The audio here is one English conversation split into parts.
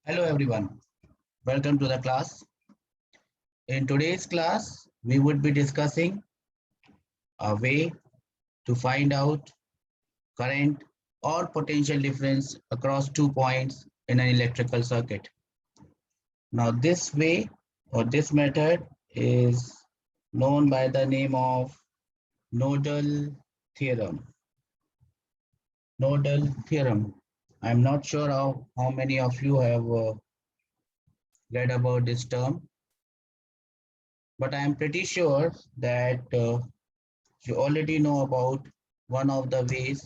Hello everyone, welcome to the class. In today's class, we would be discussing a way to find out current or potential difference across 2 points in an electrical circuit. Now this way or this method is known by the name of nodal theorem. Nodal theorem. I'm not sure how many of you have read about this term, but I'm pretty sure that you already know about one of the ways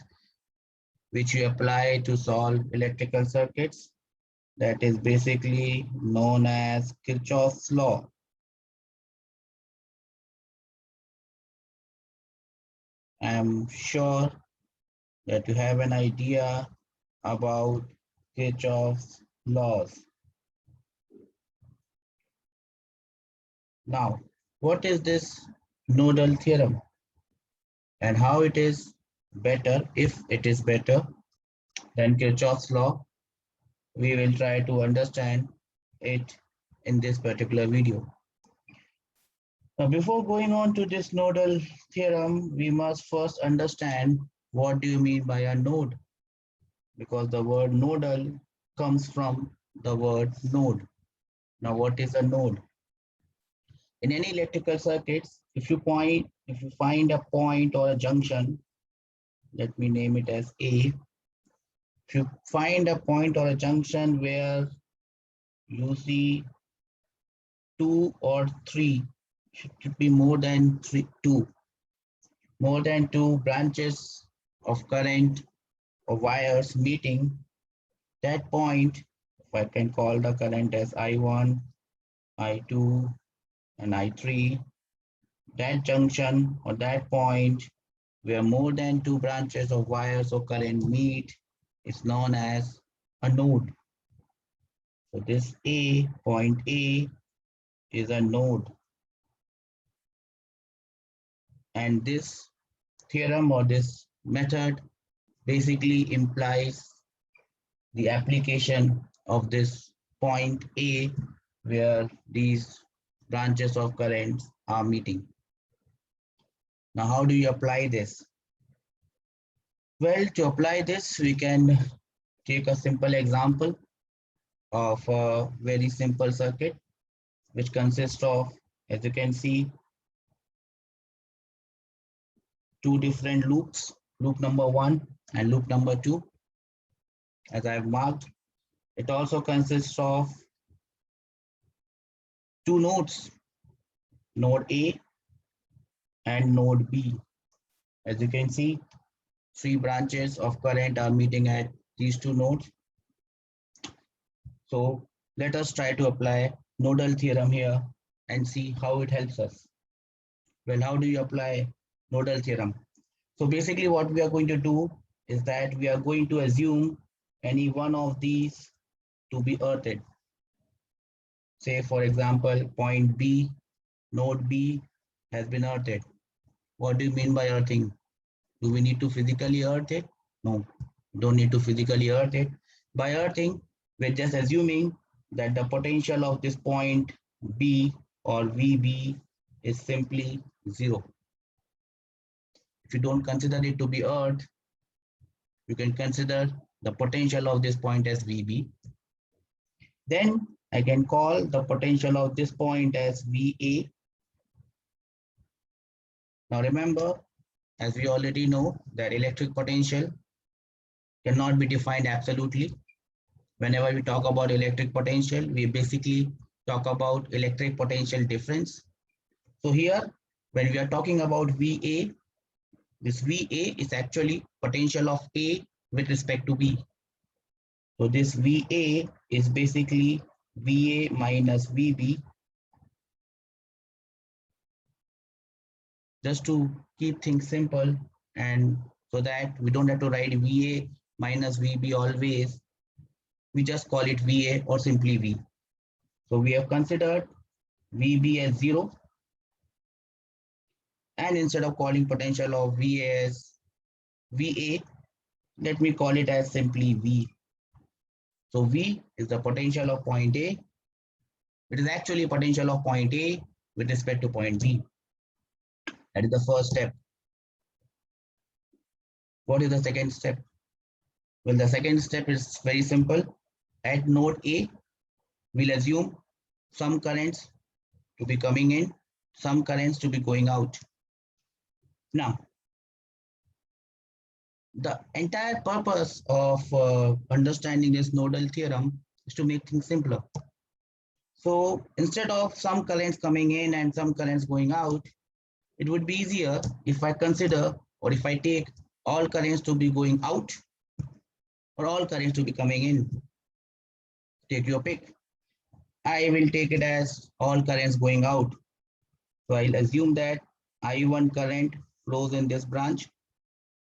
which you apply to solve electrical circuits, that is basically known as Kirchhoff's law. I'm sure that you have an idea about Kirchhoff's laws. Now, what is this nodal theorem and how it is better, if it is better than Kirchhoff's law? We will try to understand it in this particular video. Now, before going on to this nodal theorem, we must first understand what do you mean by a node, because the word nodal comes from the word node. Now, what is a node? In any electrical circuits, if you find a point or a junction, let me name it as A. If you find a point or a junction where you see two or three, should be more than two branches of current or wires meeting, that point, if I can call the current as I1, I2, and I3, that junction or that point where more than two branches of wires or current meet is known as a node. So this point A is a node, and this theorem or this method basically implies the application of this point A where these branches of currents are meeting. Now, how do you apply this? Well, to apply this, we can take a simple example of a very simple circuit, which consists of, as you can see, two different loops, loop number 1 and loop number 2, as I have marked. It also consists of two nodes, node A and node B. As you can see, three branches of current are meeting at these two nodes. So let us try to apply nodal theorem here and see how it helps us. Well, how do you apply nodal theorem? So basically what we are going to do is that we are going to assume any one of these to be earthed. Say for example, point B, node B has been earthed. What do you mean by earthing? Do we need to physically earth it? No, don't need to physically earth it. By earthing, we're just assuming that the potential of this point B or VB is simply 0. If you don't consider it to be earth, you can consider the potential of this point as VB. Then I can call the potential of this point as VA. Now remember, as we already know, that electric potential cannot be defined absolutely. Whenever we talk about electric potential, we basically talk about electric potential difference. So here, when we are talking about VA, this VA is actually potential of A with respect to B. So this VA is basically VA minus VB. Just to keep things simple, and so that we don't have to write VA minus VB always, we just call it VA or simply V. So we have considered VB as 0, and instead of calling potential of VA as VA, let me call it as simply V. So V is the potential of point A. It is actually potential of point A with respect to point B. That is the first step. What is the second step? Well, the second step is very simple. At node A, we'll assume some currents to be coming in, some currents to be going out. Now, the entire purpose of understanding this nodal theorem is to make things simpler. So instead of some currents coming in and some currents going out, it would be easier if I consider or if I take all currents to be going out or all currents to be coming in. Take your pick. I will take it as all currents going out. So I'll assume that I1 current flows in this branch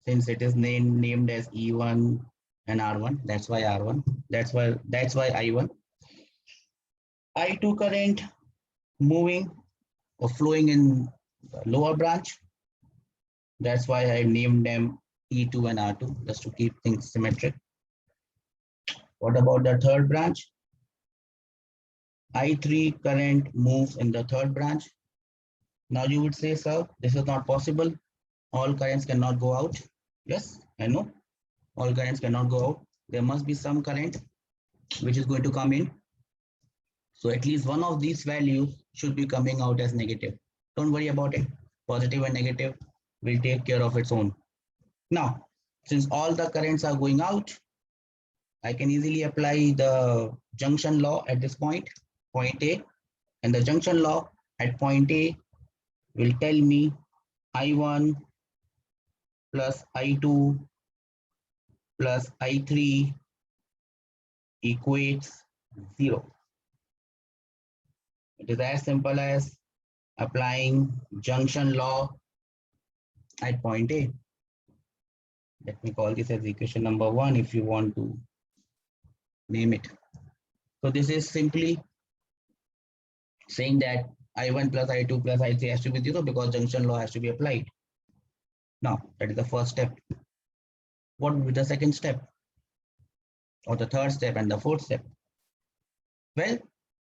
since it is named as E1 and R1. That's why R1. That's why I1. I2 current moving or flowing in the lower branch. That's why I named them E2 and R2 just to keep things symmetric. What about the third branch? I3 current moves in the third branch. Now you would say, sir, this is not possible. All currents cannot go out. Yes, I know. All currents cannot go out. There must be some current which is going to come in. So at least one of these values should be coming out as negative. Don't worry about it. Positive and negative will take care of its own. Now, since all the currents are going out, I can easily apply the junction law at this point A, and the junction law at point A will tell me I1 plus I2 plus I3 equates 0. It is as simple as applying junction law at point A. Let me call this as equation number 1 if you want to name it. So this is simply saying that I1 plus I2 plus I3 has to be 0 because junction law has to be applied. Now, that is the first step. What would be the second step? Or the third step and the fourth step? Well,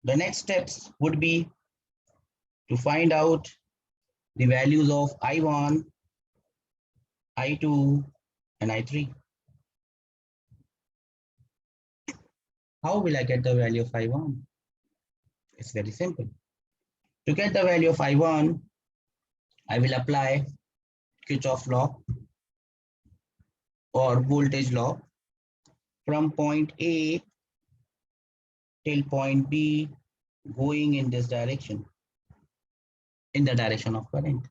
the next steps would be to find out the values of I1, I2, and I3. How will I get the value of I1? It's very simple. To get the value of I1, I will apply Kirchhoff law or voltage law from point A till point B going in this direction, in the direction of current.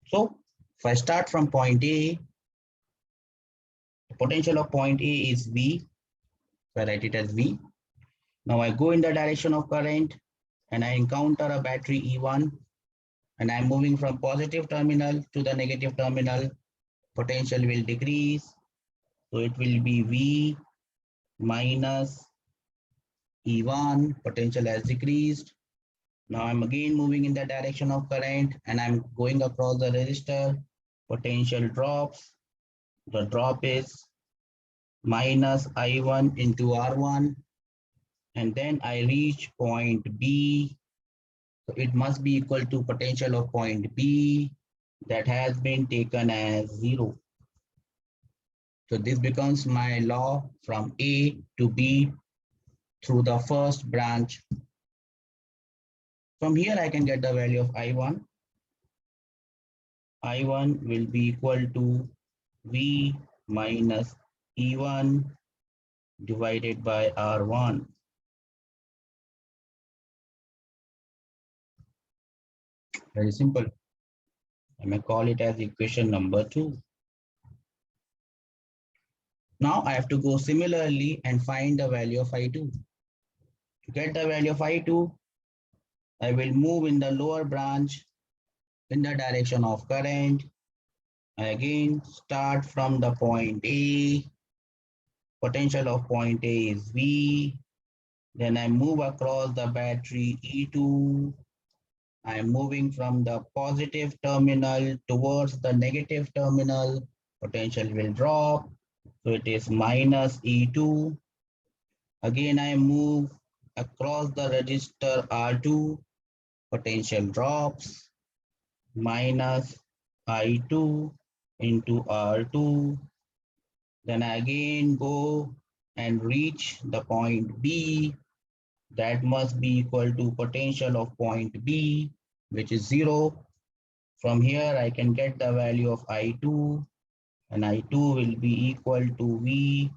So if I start from point A, the potential of point A is V. So I write it as V. Now I go in the direction of current and I encounter a battery E1 and I'm moving from positive terminal to the negative terminal. Potential will decrease. So it will be V minus E1, potential has decreased. Now I'm again moving in the direction of current and I'm going across the resistor. Potential drops. The drop is minus I1 into R1. And then I reach point B. So it must be equal to potential of point B that has been taken as 0. So this becomes my law from A to B through the first branch. From here, I can get the value of I1. I1 will be equal to V minus E1 divided by R1. Very simple. I may call it as equation number 2. Now I have to go similarly and find the value of I2. To get the value of I2, I will move in the lower branch in the direction of current. I again start from the point A. Potential of point A is V. Then I move across the battery E2. I am moving from the positive terminal towards the negative terminal. Potential will drop. So it is minus E2. Again, I move across the register R2, potential drops, minus I2 into R2. Then I again go and reach the point B. That must be equal to potential of point B, which is 0. From here, I can get the value of I2, and I2 will be equal to V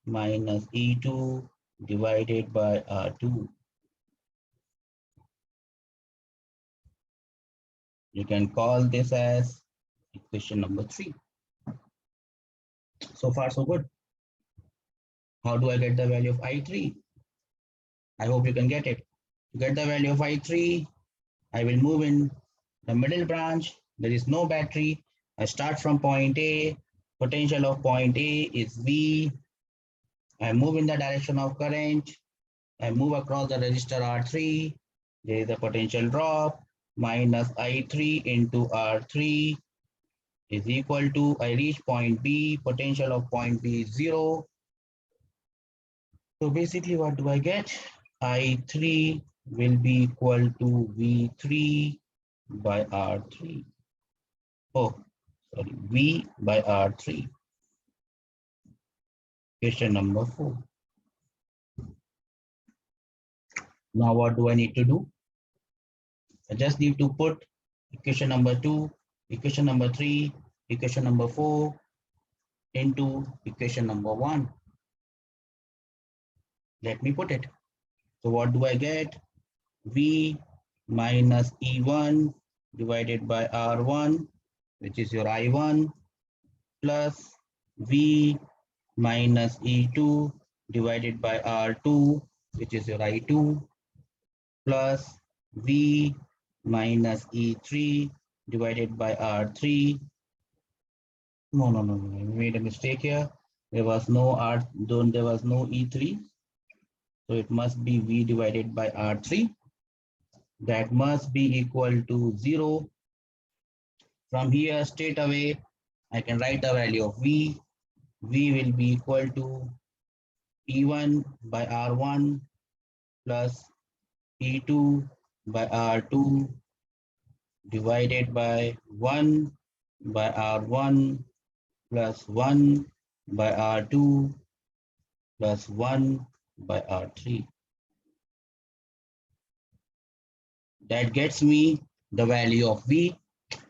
minus E2 divided by R2. You can call this as equation number 3. So far, so good. How do I get the value of I3? I hope you can get it. To get the value of I3, I will move in the middle branch. There is no battery. I start from point A. Potential of point A is V. I move in the direction of current. I move across the resistor R3. There is a potential drop. Minus I3 into R3 is equal to, I reach point B. Potential of point B is 0. So basically, what do I get? I3 will be equal to V3 by R3. Oh, sorry, V by R3. Question number 4. Now what do I need to do? I just need to put equation number 2, equation number 3, equation number 4 into equation number 1. Let me put it. So what do I get? V minus E1 divided by R1, which is your I1, plus V minus E2 divided by R2, which is your I2, plus V minus E3 divided by R3. No, we made a mistake here. There was no there was no E3. So it must be V divided by R3. That must be equal to 0. From here, straight away, I can write the value of V. V will be equal to E1 by R1 plus E2 by R2 divided by 1 by R1 plus 1 by R2 plus 1 by R3. That gets me the value of V.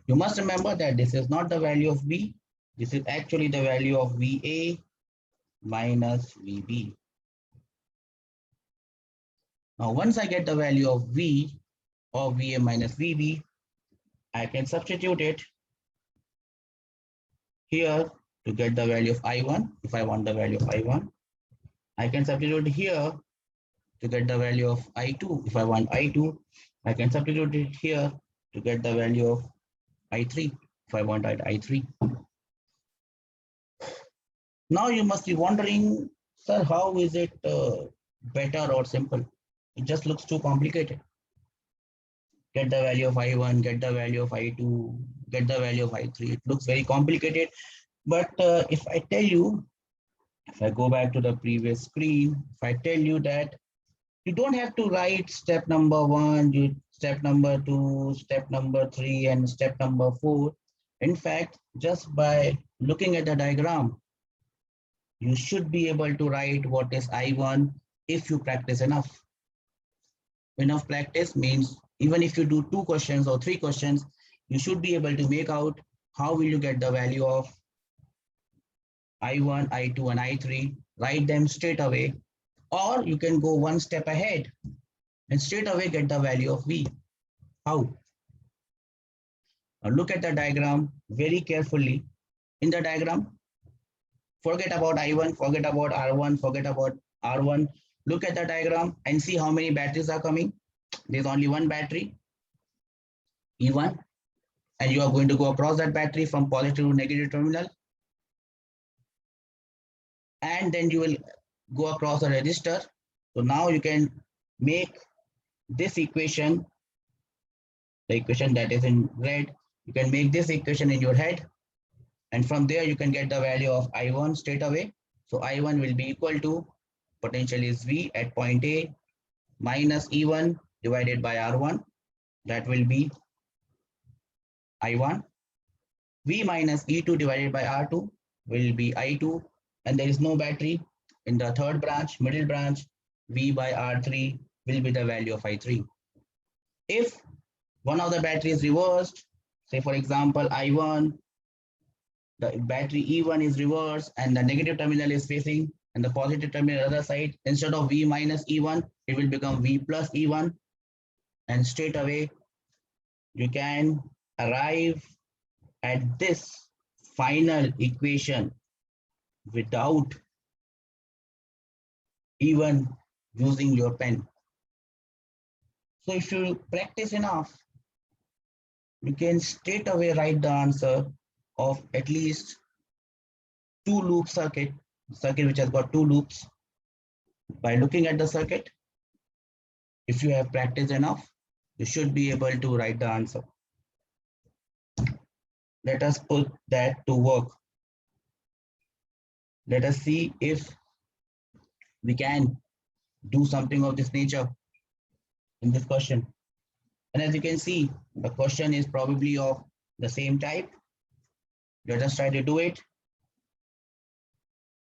You must remember that this is not the value of V. This is actually the value of VA minus VB. Now, once I get the value of V or VA minus VB, I can substitute it here to get the value of I1. If I want the value of I1, I can substitute here to get the value of I2. If I want I2, I can substitute it here to get the value of I3. If I want I3. Now you must be wondering, sir, how is it better or simple? It just looks too complicated. Get the value of I1, get the value of I2, get the value of I3. It looks very complicated. But if I tell you, if I go back to the previous screen, if I tell you that you don't have to write step number 1, step number 2, step number 3, and step number 4. In fact, just by looking at the diagram, you should be able to write what is I1 if you practice enough. Enough practice means even if you do 2 questions or 3 questions, you should be able to make out how will you get the value of I1, I2, and I3, write them straight away, or you can go one step ahead and straight away get the value of V. How? Now look at the diagram very carefully. In the diagram, forget about I1, forget about R1, forget about R1. Look at the diagram and see how many batteries are coming. There's only one battery, E1, and you are going to go across that battery from positive to negative terminal. And then you will go across a resistor. So now you can make this equation, the equation that is in red, you can make this equation in your head. And from there, you can get the value of I1 straight away. So I1 will be equal to, potential is V at point A minus E1 divided by R1. That will be I1. V minus E2 divided by R2 will be I2. And there is no battery in the third branch, middle branch. V by R3 will be the value of I3. If one of the battery is reversed, say for example, I1, the battery E1 is reversed and the negative terminal is facing and the positive terminal other side, instead of V minus E1, it will become V plus E1. And straight away, you can arrive at this final equation without even using your pen. So if you practice enough, you can straight away write the answer of at least two loop circuit which has got two loops. By looking at the circuit, if you have practiced enough, you should be able to write the answer. Let us put that to work. Let us see if we can do something of this nature in this question. And as you can see, the question is probably of the same type. Let us try to do it.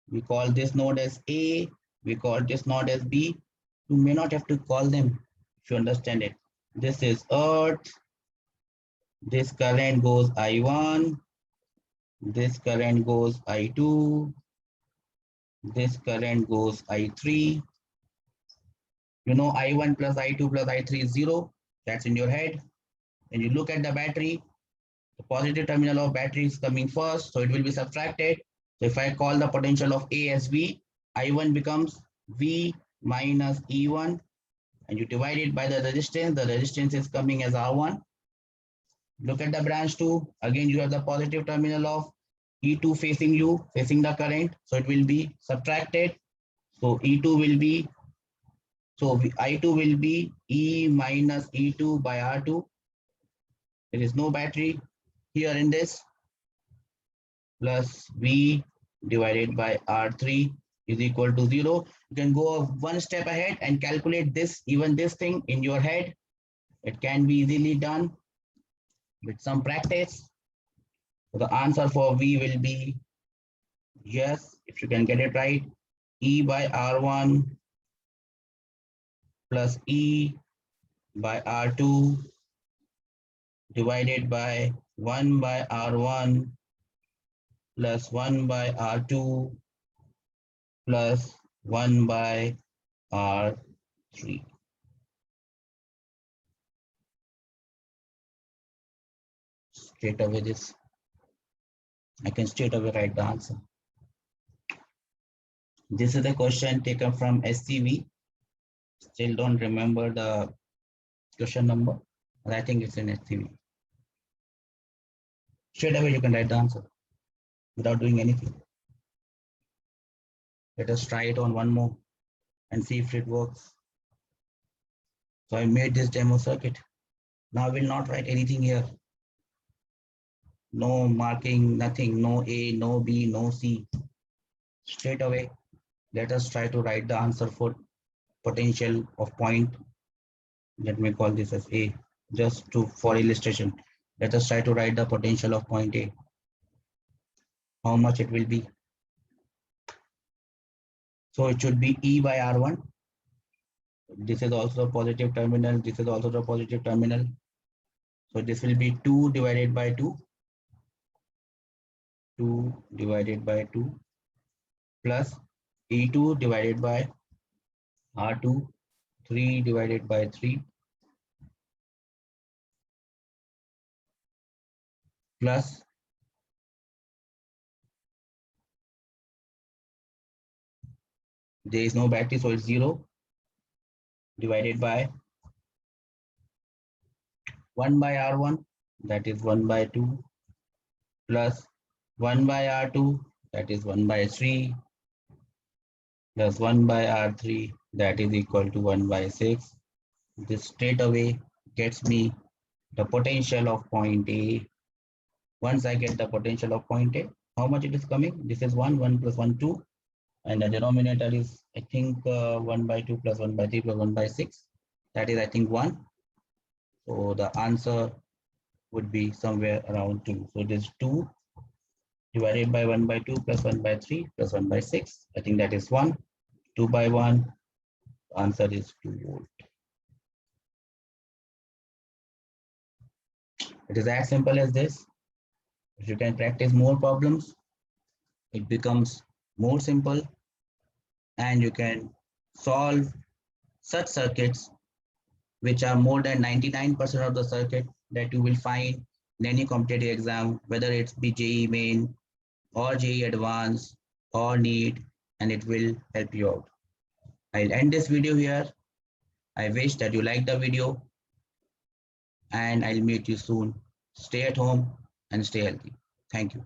We call this node as A, we call this node as B. You may not have to call them if you understand it. This is earth. This current goes I1. This current goes I2. This current goes I3. You know I1 plus I2 plus I3 is 0. That's in your head. When you look at the battery, the positive terminal of battery is coming first, so it will be subtracted. So if I call the potential of A as V, I1 becomes V minus E1, and you divide it by the resistance is coming as R1. Look at the branch 2, again you have the positive terminal of E2 facing you, facing the current, so it will be subtracted. So I2 will be E minus E2 by R2. There is no battery here in this, plus V divided by R3 is equal to 0. You can go one step ahead and calculate this, even this thing in your head. It can be easily done with some practice. So the answer for V will be yes, if you can get it right, E by R1 plus E by R2 divided by 1 by R1 plus 1 by R2 plus 1 by R3. Straight away this, I can straight away write the answer. This is the question taken from SCV. Still don't remember the question number, but I think it's in SCV. Straight away you can write the answer without doing anything. Let us try it on one more and see if it works. So I made this demo circuit. Now I will not write anything here. No marking, nothing, no A, no B, no C. Straight away, let us try to write the answer for potential of point. Let me call this as A, just for illustration. Let us try to write the potential of point A. How much it will be? So it should be E by R1. This is also a positive terminal. This is also the positive terminal. So this will be 2 divided by 2. 2 divided by 2 plus E2 divided by R2, 3 divided by 3 plus there is no battery, so it's 0 divided by 1 by R1, that is 1 by 2 plus 1 by R2, that is 1 by 3 plus 1 by R3, that is equal to 1 by 6. This straight away gets me the potential of point A, Once I get the potential of point A, how much it is coming? This is 1, 1 plus 1, 2. And the denominator is, I think, 1 by 2 plus 1 by 3 plus 1 by 6. That is, I think, 1. So the answer would be somewhere around 2. So it is 2 divided by 1 by 2 plus 1 by 3 plus 1 by 6. I think that is 1. 2 by 1. The answer is 2 volt. It is as simple as this. If you can practice more problems, it becomes more simple and you can solve such circuits which are more than 99% of the circuit that you will find in any competitive exam, whether it's be JEE Main or JEE Advanced or NEET, and it will help you out. I'll end this video here. I wish that you like the video and I'll meet you soon. Stay at home and stay healthy. Thank you.